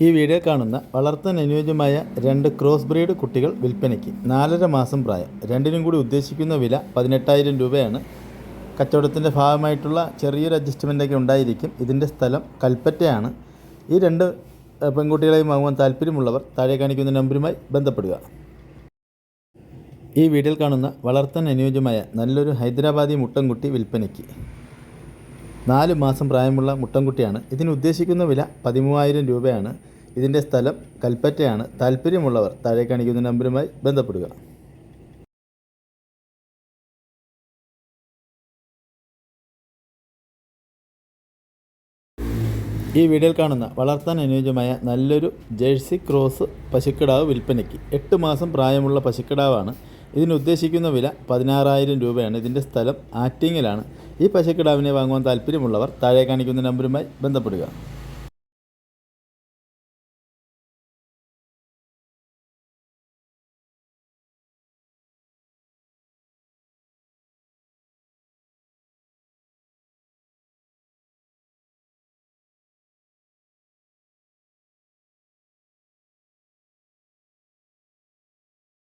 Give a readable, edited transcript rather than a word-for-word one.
ഈ വീഡിയോ കാണുന്ന വളർത്താൻ അനുയോജ്യമായ 2 ക്രോസ് ബ്രീഡ് കുട്ടികൾ വിൽപ്പനയ്ക്ക്. 4.5 മാസം പ്രായം. രണ്ടിനും കൂടി ഉദ്ദേശിക്കുന്ന വില 18,000 രൂപയാണ്. കച്ചവടത്തിൻ്റെ ഭാഗമായിട്ടുള്ള ചെറിയൊരു അഡ്ജസ്റ്റ്മെൻറ്റൊക്കെ ഉണ്ടായിരിക്കും. ഇതിൻ്റെ സ്ഥലം കൽപ്പറ്റയാണ്. ഈ 2 പെൺകുട്ടികളെയും വാങ്ങുവാൻ താല്പര്യമുള്ളവർ താഴെ കാണിക്കുന്ന നമ്പറുമായി ബന്ധപ്പെടുക. ഈ വീഡിയോയിൽ കാണുന്ന വളർത്താൻ അനുയോജ്യമായ നല്ലൊരു ഹൈദരാബാദി മുട്ടൻകുട്ടി വിൽപ്പനയ്ക്ക്. 4 മാസം പ്രായമുള്ള മുട്ടൻകുട്ടിയാണ്. ഇതിന് ഉദ്ദേശിക്കുന്ന വില 13,000 രൂപയാണ്. ഇതിൻ്റെ സ്ഥലം കൽപ്പറ്റയാണ്. താല്പര്യമുള്ളവർ താഴെ കാണിക്കുന്ന നമ്പറുമായി ബന്ധപ്പെടുക. ഈ വീഡിയോയിൽ കാണുന്ന വളർത്താൻ അനുയോജ്യമായ നല്ലൊരു ജേഴ്സി ക്രോസ് പശുക്കിടാവ് വിൽപ്പനയ്ക്ക്. 8 മാസം പ്രായമുള്ള പശുക്കിടാവാണ്. ഇതിന് ഉദ്ദേശിക്കുന്ന വില 16,000 രൂപയാണ്. ഇതിൻ്റെ സ്ഥലം ആറ്റിങ്ങലാണ്. ഈ പശുക്കിടാവിനെ വാങ്ങുവാൻ താല്പര്യമുള്ളവർ താഴെ കാണിക്കുന്ന നമ്പറുമായി ബന്ധപ്പെടുക.